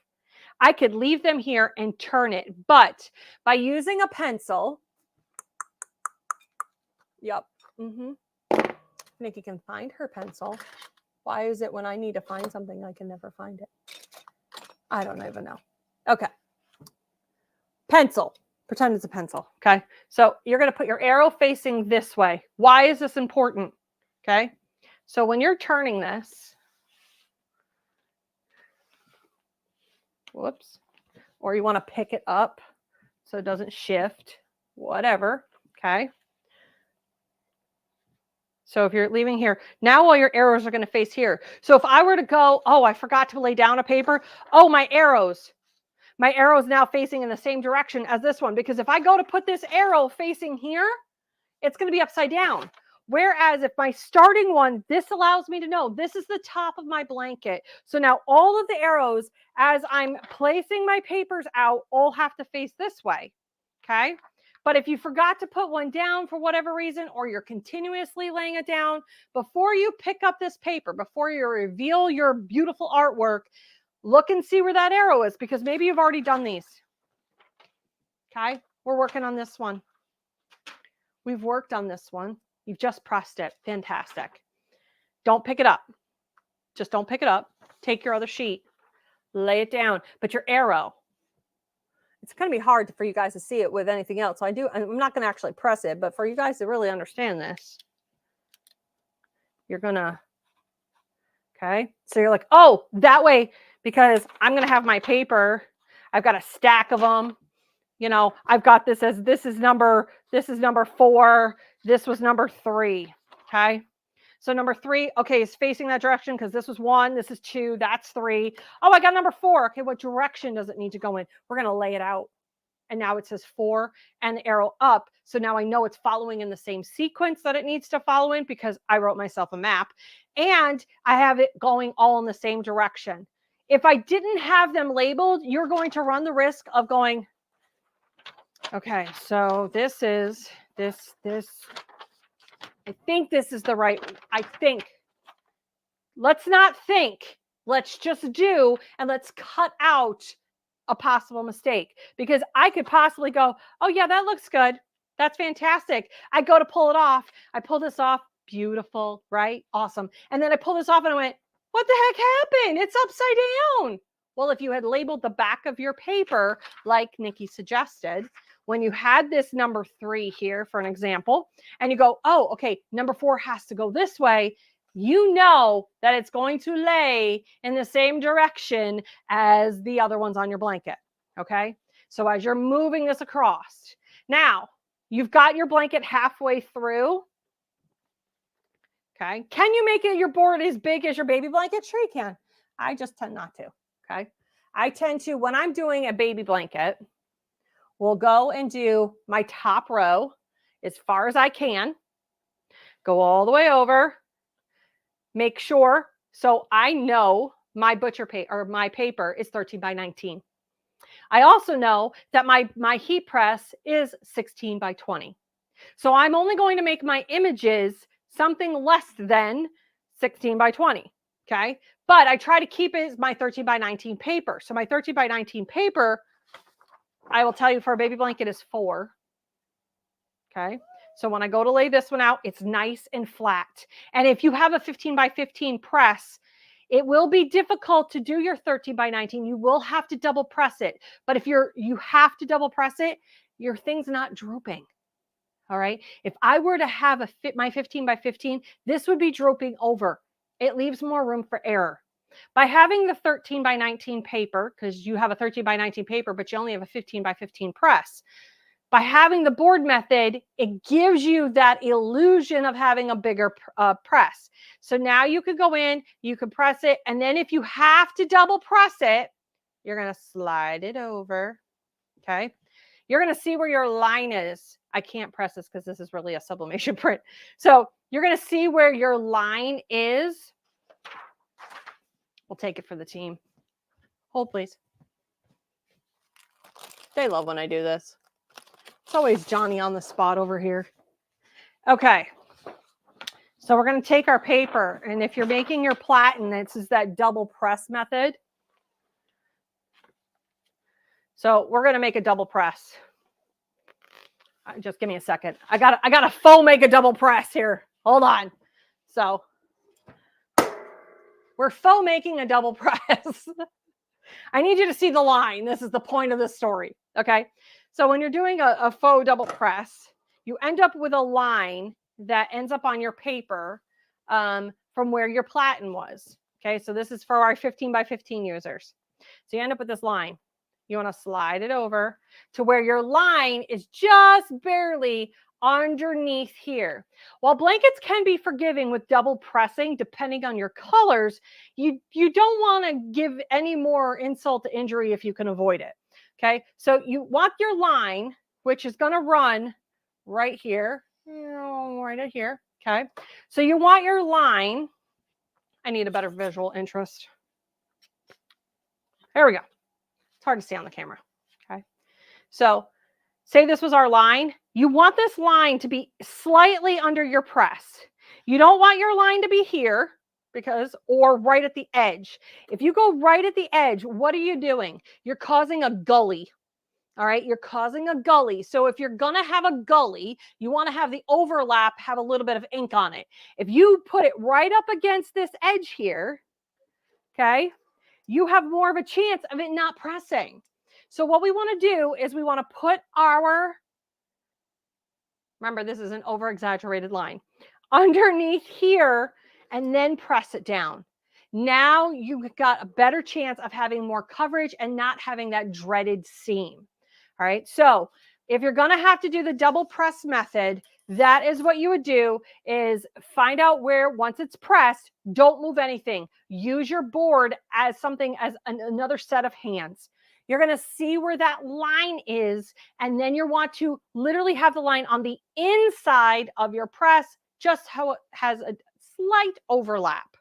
A: I could leave them here and turn it, but by using a pencil, yep. Nikki can find her pencil. Why is it when I need to find something, I can never find it? I don't even know. Okay. Pencil. Pretend it's a pencil, okay? So you're going to put your arrow facing this way. Why is this important? Okay. So when you're turning this, whoops, or you want to pick it up so it doesn't shift, whatever, okay? So if you're leaving here, now all your arrows are going to face here. So if I were to go, oh, I forgot to lay down a paper. Oh, my arrow's now facing in the same direction as this one. Because if I go to put this arrow facing here, it's going to be upside down. Whereas if my starting one, this allows me to know this is the top of my blanket. So now all of the arrows, as I'm placing my papers out, all have to face this way, okay? But if you forgot to put one down for whatever reason, or you're continuously laying it down, before you pick up this paper, before you reveal your beautiful artwork, look and see where that arrow is, because maybe you've already done these, okay? We're working on this one. We've worked on this one. You've just pressed it. Fantastic. Don't pick it up. Just don't pick it up. Take your other sheet, lay it down. But your arrow, it's going to be hard for you guys to see it with anything else. So I'm not going to actually press it, but for you guys to really understand this, you're going to, okay? So you're like, oh, that way, because I'm going to have my paper. I've got a stack of them. You know, I've got this as this is number 4. This was number 3. Okay. So number 3, okay, is facing that direction because this was 1, this is 2, that's 3. Oh, I got number 4. Okay, what direction does it need to go in? We're going to lay it out. And now it says 4 and the arrow up. So now I know it's following in the same sequence that it needs to follow in because I wrote myself a map. And I have it going all in the same direction. If I didn't have them labeled, you're going to run the risk of going, okay, so this is this. I think this is the right. I think. Let's not think. Let's just do, and let's cut out a possible mistake, because I could possibly go, oh yeah, that looks good. That's fantastic. I go to pull it off. I pull this off. Beautiful, right? Awesome. And then I pull this off and I went, what the heck happened? It's upside down. Well, if you had labeled the back of your paper, like Nikki suggested, when you had this number 3 here, for an example, and you go, oh, okay, number 4 has to go this way, you know that it's going to lay in the same direction as the other ones on your blanket, okay? So as you're moving this across, now you've got your blanket halfway through, okay? Can you make your board as big as your baby blanket? Sure you can. I just tend not to, okay? I tend to, when I'm doing a baby blanket, we'll go and do my top row as far as I can, go all the way over, make sure, so I know my butcher paper or my paper is 13 by 19. I also know that my heat press is 16 by 20. So I'm only going to make my images something less than 16 by 20, okay? But I try to keep it as my 13 by 19 paper. So my 13 by 19 paper, I will tell you for a baby blanket is 4, okay? So when I go to lay this one out, it's nice and flat. And if you have a 15 by 15 press, it will be difficult to do your 13 by 19. You will have to double press it. But if you have to double press it, your thing's not drooping. All right. If I were to have my 15 by 15, this would be drooping over. It leaves more room for error. By having the 13 by 19 paper, because you have a 13 by 19 paper, but you only have a 15 by 15 press, by having the board method, it gives you that illusion of having a bigger press. So now you could go in, you could press it, and then if you have to double press it, you're going to slide it over, okay? You're going to see where your line is. I can't press this because this is really a sublimation print. So you're going to see where your line is. We'll take it for the team. Hold, please. They love when I do this. It's always Johnny on the spot over here. Okay. So we're going to take our paper, and if you're making your platen, this is that double press method. So we're going to make a double press. Just give me a second. I got to faux make a double press here. Hold on. So we're faux making a double press. I need you to see the line. This is the point of the story. Okay. So when you're doing a faux double press, you end up with a line that ends up on your paper from where your platen was. Okay. So this is for our 15 by 15 users. So you end up with this line. You want to slide it over to where your line is just barely underneath here. While blankets can be forgiving with double pressing, depending on your colors, you don't want to give any more insult to injury if you can avoid it. Okay, so you want your line, which is going to run right here, right in here. Okay, so you want your line. I need a better visual interest. There we go. It's hard to see on the camera. Okay. So say this was our line. You want this line to be slightly under your press. You don't want your line to be here or right at the edge. If you go right at the edge, what are you doing? You're causing a gully. All right. You're causing a gully. So if you're going to have a gully, you want to have the overlap have a little bit of ink on it. If you put it right up against this edge here, okay, you have more of a chance of it not pressing. So what we want to do is we want to put remember this is an over-exaggerated line, underneath here and then press it down. Now you've got a better chance of having more coverage and not having that dreaded seam. All right, so if you're going to have to do the double press method, that is what you would do, is find out where, once it's pressed, don't move anything. Use your board as something, as another set of hands. You're going to see where that line is, and then you want to literally have the line on the inside of your press, just how it has a slight overlap.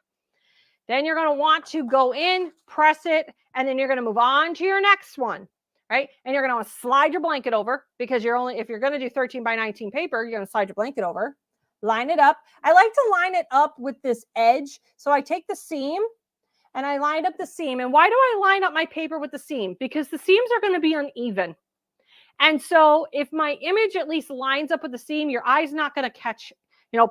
A: Then you're going to want to go in, press it, and then you're going to move on to your next one. Right? And you're going to want to slide your blanket over, because if you're going to do 13 by 19 paper, you're going to slide your blanket over, line it up. I like to line it up with this edge. So I take the seam and I line up the seam. And why do I line up my paper with the seam? Because the seams are going to be uneven. And so if my image at least lines up with the seam, your eye's not going to catch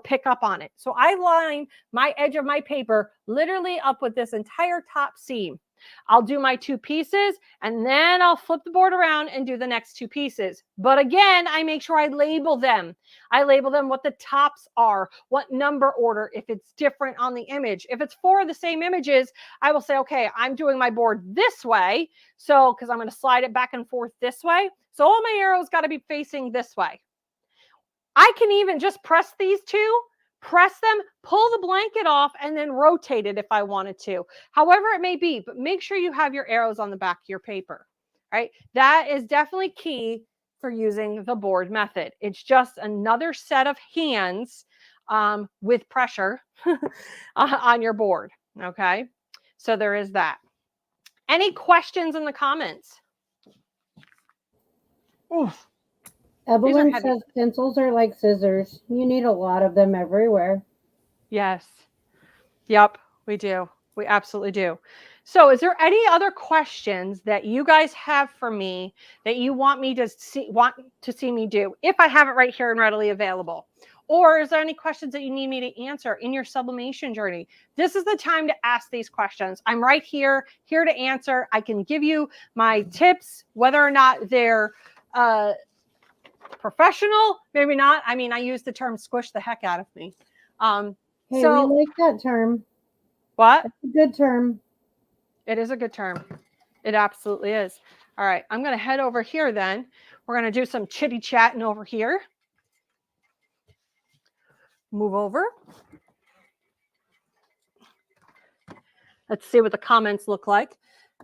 A: pick up on it. So I line my edge of my paper literally up with this entire top seam. I'll do my 2 pieces and then I'll flip the board around and do the next 2 pieces. But again, I make sure I label them. I label them what the tops are, what number order, if it's different on the image. If it's 4 of the same images, I will say, okay, I'm doing my board this way. So, because I'm going to slide it back and forth this way. So all my arrows got to be facing this way. I can even just press these 2, press them, pull the blanket off, and then rotate it if I wanted to. However it may be, but make sure you have your arrows on the back of your paper, right? That is definitely key for using the board method. It's just another set of hands with pressure on your board, okay? So there is that. Any questions in the comments? Oof.
C: Evelyn says pencils are like scissors. You need a lot of them everywhere.
A: Yes. Yep, we do. We absolutely do. So is there any other questions that you guys have for me that you want to see me do if I have it right here and readily available? Or is there any questions that you need me to answer in your sublimation journey? This is the time to ask these questions. I'm right here to answer. I can give you my tips, whether or not they're professional, maybe not. I mean, I use the term squish the heck out of me.
C: Hey,
A: so
C: we like that term.
A: What?
C: It's a good term.
A: It is a good term. It absolutely is. All right, I'm going to head over here then. We're going to do some chitty chatting over here. Move over. Let's see what the comments look like.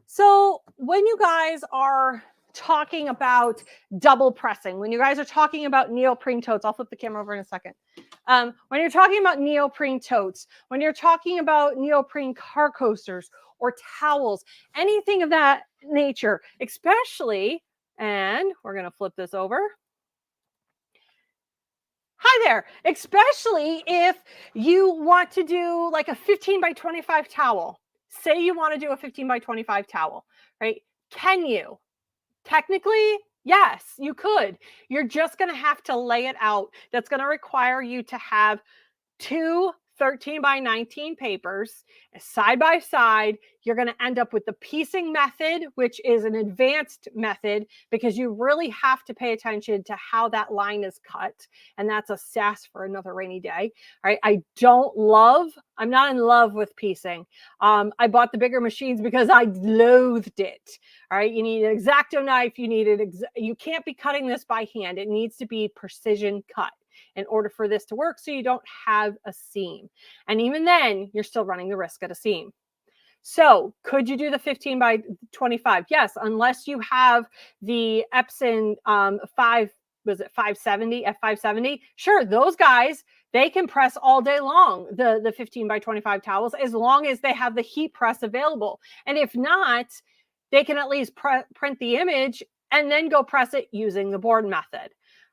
A: So when you guys are talking about double pressing, when you guys are talking about neoprene totes, I'll flip the camera over in a second. When you're talking about neoprene totes, when you're talking about neoprene car coasters or towels, anything of that nature, especially, and we're going to flip this over. Hi there, especially if you want to do like a 15 by 25 towel. Say you want to do a 15 by 25 towel, right? Can you? Technically, yes, you could. You're just going to have to lay it out. That's going to require you to have 2 13 by 19 papers side by side. You're going to end up with the piecing method, which is an advanced method because you really have to pay attention to how that line is cut. And that's a sass for another rainy day. All right. I'm not in love with piecing. I bought the bigger machines because I loathed it. All right. You need an X-Acto knife. You can't be cutting this by hand. It needs to be precision cut in order for this to work, so you don't have a seam. And even then, you're still running the risk at a seam. So could you do the 15 by 25? Yes, unless you have the Epson 570, F570. Sure, those guys, they can press all day long, the 15 by 25 towels, as long as they have the heat press available. And if not, they can at least print the image and then go press it using the board method.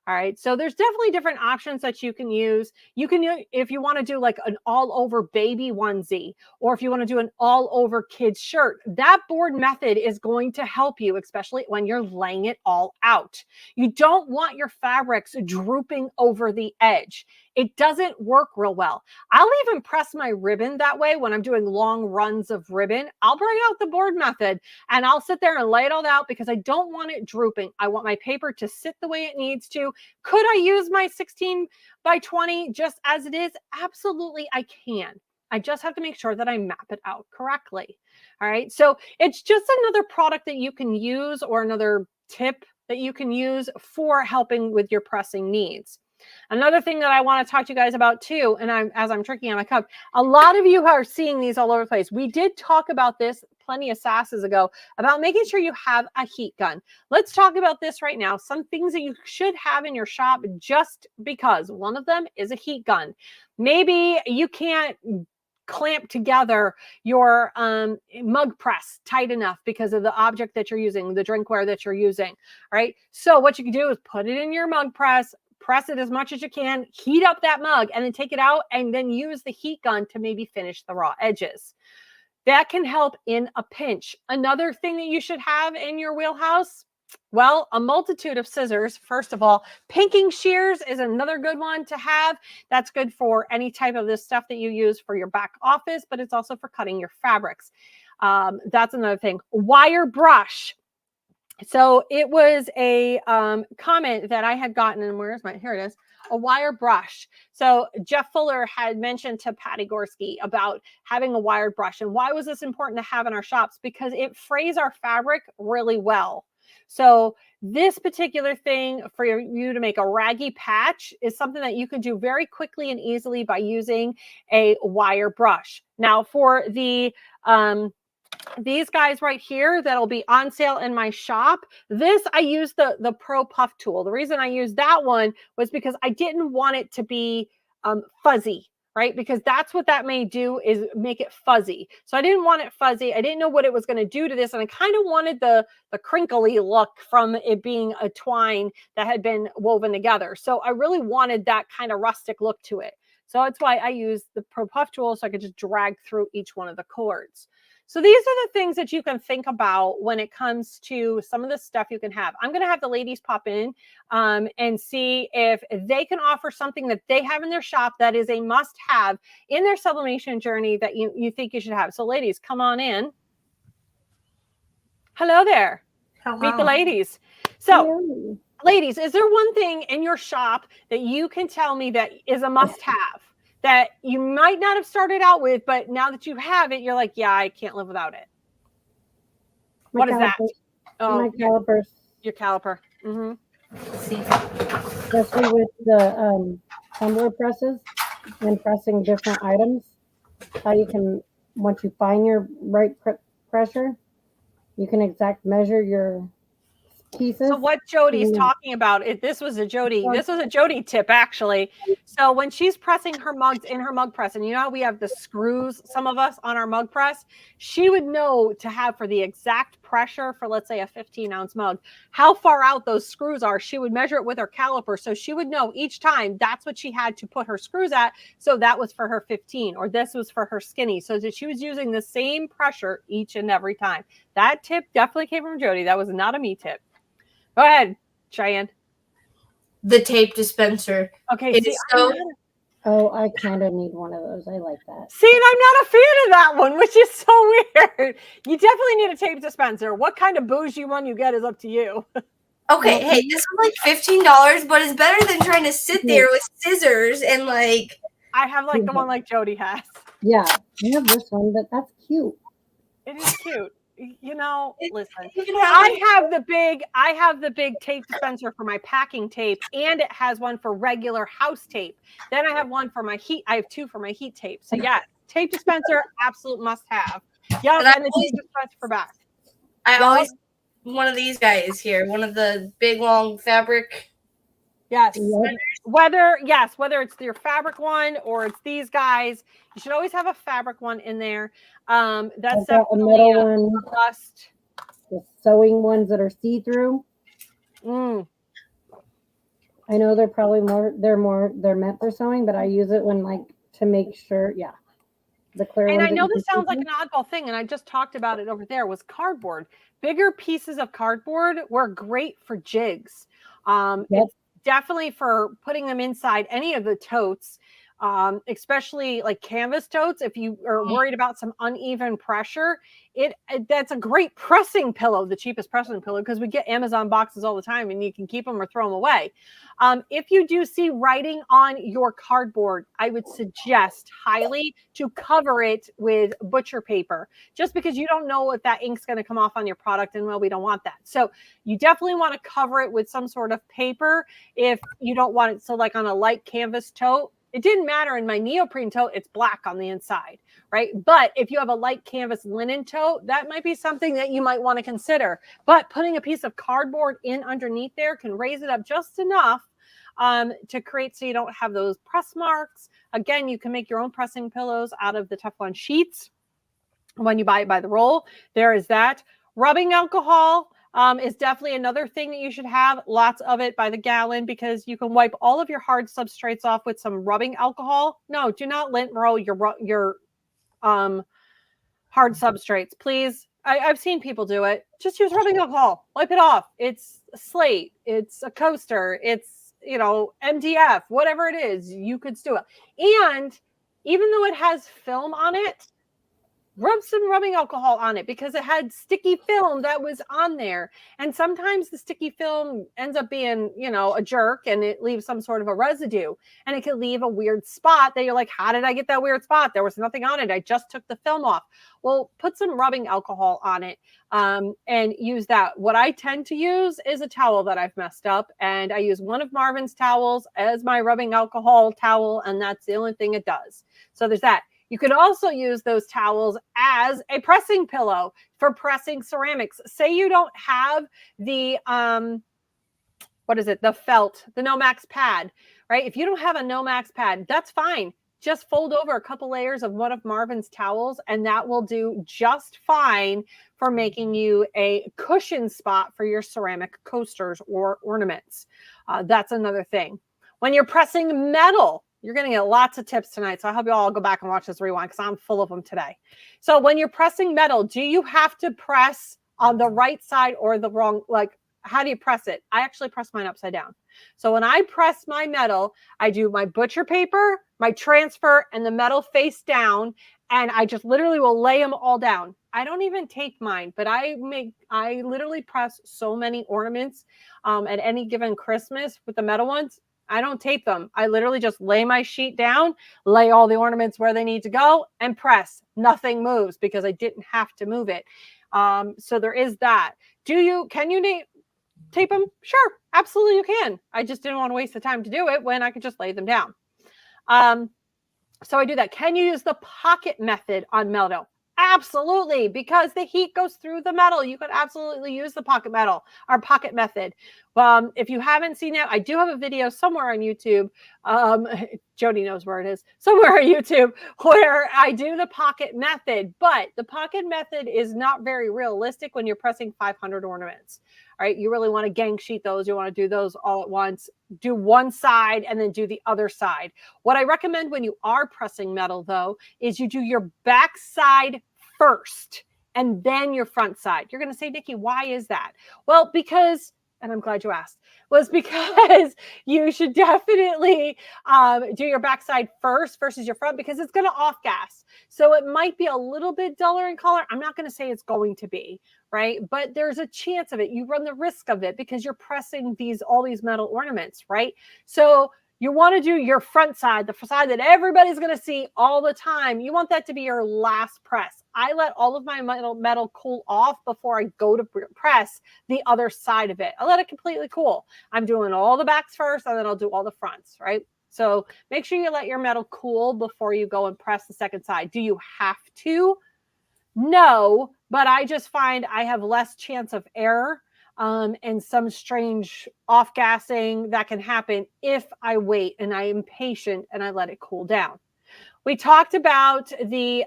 A: All right, so there's definitely different options that you can use. You can, if you want to do like an all over baby onesie, or if you want to do an all over kid's shirt, that board method is going to help you, especially when you're laying it all out. You don't want your fabrics drooping over the edge. It doesn't work real well. I'll even press my ribbon that way when I'm doing long runs of ribbon. I'll bring out the board method and I'll sit there and lay it all out because I don't want it drooping. I want my paper to sit the way it needs to. Could I use my 16 by 20 just as it is? Absolutely, I can. I just have to make sure that I map it out correctly. All right, so it's just another product that you can use or another tip that you can use for helping with your pressing needs. Another thing that I want to talk to you guys about too, and as I'm drinking on my cup, a lot of you are seeing these all over the place. We did talk about this plenty of sasses ago about making sure you have a heat gun. Let's talk about this right now. Some things that you should have in your shop just because. One of them is a heat gun. Maybe you can't clamp together your mug press tight enough because of the object that you're using, the drinkware that you're using, right? So what you can do is put it in your mug press it as much as you can, heat up that mug, and then take it out and then use the heat gun to maybe finish the raw edges. That can help in a pinch. Another thing that you should have in your wheelhouse, Well, a multitude of scissors. First of all, pinking shears is another good one to have. That's good for any type of this stuff that you use for your back office, but it's also for cutting your fabrics. That's another thing. Wire brush. So it was a comment that I had gotten, and here it is, a wire brush. So Jeff Fuller had mentioned to Patty Gorski about having a wired brush. And why was this important to have in our shops? Because it frays our fabric really well. So this particular thing for you to make a raggy patch is something that you can do very quickly and easily by using a wire brush. Now for the these guys right here that'll be on sale in my shop, this I use the Pro Puff tool. The reason I used that one was because I didn't want it to be fuzzy, right? Because that's what that may do, is make it fuzzy. So I didn't want it fuzzy. I didn't know what it was going to do to this, and I kind of wanted the crinkly look from it being a twine that had been woven together. So I really wanted that kind of rustic look to it. So that's why I used the Pro Puff tool, so I could just drag through each one of the cords. So these are the things that you can think about when it comes to some of the stuff you can have. I'm going to have the ladies pop in and see if they can offer something that they have in their shop that is a must-have in their sublimation journey that you think you should have. So ladies, come on in. Hello there.
B: Hello.
A: Meet the ladies. So ladies, is there one thing in your shop that you can tell me that is a must-have? That you might not have started out with, but now that you have it, you're like, yeah, I can't live without it. What is that? Oh,
C: my calipers.
A: Your caliper. Mm-hmm.
C: Especially with the tumbler presses and pressing different items. How you can, once you find your right pressure, you can exact measure your pieces.
A: So what Jody's talking about, this was a Jody tip actually. So when she's pressing her mugs in her mug press, and you know how we have the screws, some of us on our mug press, she would know to have for the exact pressure for, let's say, a 15-ounce mug, how far out those screws are. She would measure it with her caliper, so she would know each time that's what she had to put her screws at. So that was for her 15, or this was for her skinny. So that she was using the same pressure each and every time. That tip definitely came from Jody. That was not a me tip. Go ahead, Cheyenne.
B: The tape dispenser.
A: Okay.
C: Oh, I kind of need one of those. I like that.
A: See, and I'm not a fan of that one, which is so weird. You definitely need a tape dispenser. What kind of bougie one you get is up to you.
B: Okay, hey, this is like $15, but it's better than trying to sit there with scissors and like.
A: I have like the one like Jody has.
C: Yeah, I have this one, but that's cute.
A: It is cute. You know, listen,
B: I
A: have the big tape dispenser for my packing tape, and it has one for regular house tape. Then I have one for my heat. I have two for my heat tape. So yeah, tape dispenser, absolute must have. Yeah, and the tape dispenser for back.
B: I always one of these guys here, one of the big long fabric.
A: Yes. Whether it's your fabric one or it's these guys, you should always have a fabric one in there. That's
C: a metal one.
A: Rust.
C: The sewing ones that are see-through.
A: Mm.
C: I know they're meant for sewing, but I use it when to make sure, the clear.
A: And I know this sounds like an oddball thing, and I just talked about it over there, was cardboard. Bigger pieces of cardboard were great for jigs. It's definitely for putting them inside any of the totes, especially like canvas totes. If you are worried about some uneven pressure, that's a great pressing pillow, the cheapest pressing pillow, because we get Amazon boxes all the time and you can keep them or throw them away. If you do see writing on your cardboard, I would suggest highly to cover it with butcher paper, just because you don't know if that ink's going to come off on your product, and well, we don't want that. So you definitely want to cover it with some sort of paper if you don't want it. So like on a light canvas tote, it didn't matter in my neoprene tote, it's black on the inside, right? But if you have a light canvas linen tote, that might be something that you might want to consider. But putting a piece of cardboard in underneath there can raise it up just enough to create so you don't have those press marks. Again, you can make your own pressing pillows out of the Teflon sheets when you buy it by the roll. There is that. Rubbing alcohol is definitely another thing that you should have, lots of it by the gallon, because you can wipe all of your hard substrates off with some rubbing alcohol. No, do not lint roll your hard substrates, please. I've seen people do it. Just use rubbing alcohol. Wipe it off. It's a slate. It's a coaster. It's, MDF, whatever it is, you could do it. And even though it has film on it, rub some rubbing alcohol on it because it had sticky film that was on there. And sometimes the sticky film ends up being, a jerk, and it leaves some sort of a residue, and it could leave a weird spot that you're like, how did I get that weird spot? There was nothing on it. I just took the film off. Well, put some rubbing alcohol on it and use that. What I tend to use is a towel that I've messed up, and I use one of Marvin's towels as my rubbing alcohol towel, and that's the only thing it does. So there's that. You can also use those towels as a pressing pillow for pressing ceramics. Say you don't have the, the felt, the Nomax pad, right? If you don't have a Nomax pad, that's fine. Just fold over a couple layers of one of Marvin's towels, and that will do just fine for making you a cushion spot for your ceramic coasters or ornaments. That's another thing. When you're pressing metal, you're going to get lots of tips tonight. So I hope you all go back and watch this rewind because I'm full of them today. So when you're pressing metal, do you have to press on the right side or the wrong? Like, how do you press it? I actually press mine upside down. So when I press my metal, I do my butcher paper, my transfer, and the metal face down. And I just literally will lay them all down. I don't even tape mine, but I literally press so many ornaments at any given Christmas with the metal ones. I don't tape them. I literally just lay my sheet down, lay all the ornaments where they need to go, and press. Nothing moves because I didn't have to move it. So there is that. Can you tape them? Sure, absolutely you can. I just didn't want to waste the time to do it when I could just lay them down. So I do that. Can you use the pocket method on metal? Absolutely, because the heat goes through the metal. You could absolutely use the pocket method. If you haven't seen that, I do have a video somewhere on YouTube. Jody knows where it is. Somewhere on YouTube where I do the pocket method. But the pocket method is not very realistic when you're pressing 500 ornaments. All right, you really want to gang sheet those. You want to do those all at once. Do one side and then do the other side. What I recommend when you are pressing metal, though, is you do your back side first and then your front side. You're going to say, Nikki, why is that? Well, because, and I'm glad you asked, was because you should definitely do your backside first versus your front because it's going to off gas. So it might be a little bit duller in color. I'm not going to say it's going to be, right? But there's a chance of it. You run the risk of it because you're pressing all these metal ornaments, right? So you want to do your front side, the side that everybody's going to see all the time. You want that to be your last press. I let all of my metal cool off before I go to press the other side of it. I let it completely cool. I'm doing all the backs first, and then I'll do all the fronts, right? So make sure you let your metal cool before you go and press the second side. Do you have to? No, but I just find I have less chance of error and some strange off-gassing that can happen if I wait and I am patient and I let it cool down. We talked about the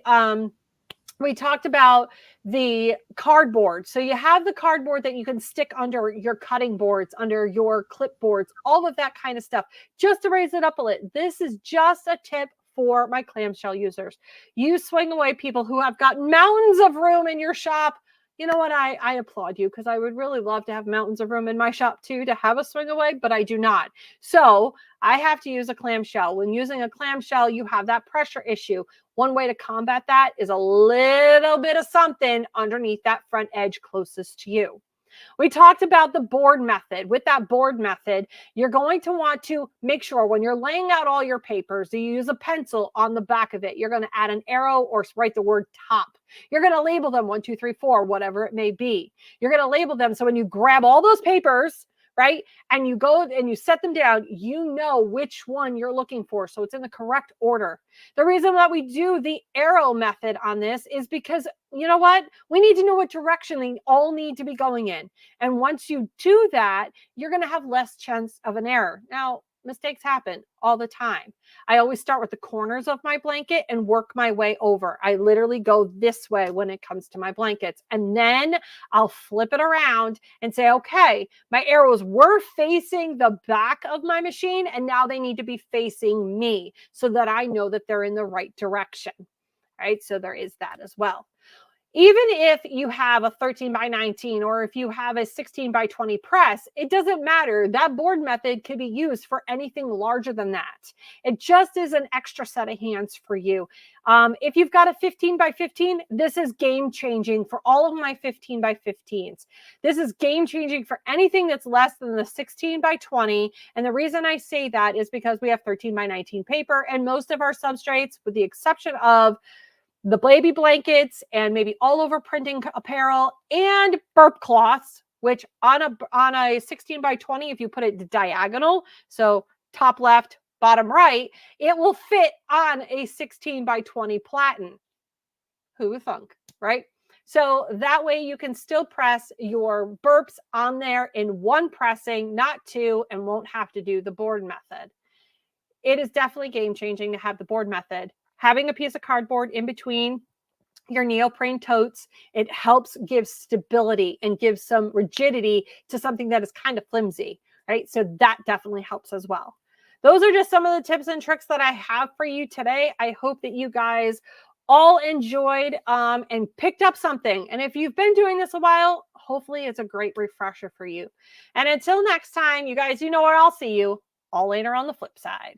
A: cardboard. So you have the cardboard that you can stick under your cutting boards, under your clipboards, all of that kind of stuff, just to raise it up a little. This is just a tip for my clamshell users. You swing away people who have got mountains of room in your shop. You know what? I applaud you because I would really love to have mountains of room in my shop too, to have a swing away, but I do not. So I have to use a clamshell. When using a clamshell, you have that pressure issue. One way to combat that is a little bit of something underneath that front edge closest to you. We talked about the board method. With that board method, you're going to want to make sure when you're laying out all your papers, you use a pencil on the back of it. You're going to add an arrow or write the word top. You're going to label them 1, 2, 3, 4, whatever it may be. You're going to label them so when you grab all those papers, right, and you go and you set them down, you know which one you're looking for. So it's in the correct order. The reason that we do the arrow method on this is because, you know what? We need to know what direction they all need to be going in. And once you do that, you're going to have less chance of an error. Now, mistakes happen all the time. I always start with the corners of my blanket and work my way over. I literally go this way when it comes to my blankets. And then I'll flip it around and say, okay, my arrows were facing the back of my machine, and now they need to be facing me so that I know that they're in the right direction. Right? So there is that as well. Even if you have a 13 by 19 or if you have a 16 by 20 press, it doesn't matter. That board method could be used for anything larger than that. It just is an extra set of hands for you. If you've got a 15 by 15, this is game changing for all of my 15 by 15s. This is game changing for anything that's less than the 16 by 20. And the reason I say that is because we have 13 by 19 paper, and most of our substrates, with the exception of the baby blankets and maybe all over printing apparel and burp cloths, which on a 16 by 20, if you put it diagonal, so top left, bottom right, it will fit on a 16 by 20 platen. Who would thunk, right? So that way you can still press your burps on there in one pressing, not two, and won't have to do the board method. It is definitely game changing to have the board method. Having a piece of cardboard in between your neoprene totes, it helps give stability and give some rigidity to something that is kind of flimsy, right? So that definitely helps as well. Those are just some of the tips and tricks that I have for you today. I hope that you guys all enjoyed and picked up something. And if you've been doing this a while, hopefully it's a great refresher for you. And until next time, you guys, you know where I'll see you all later on the flip side.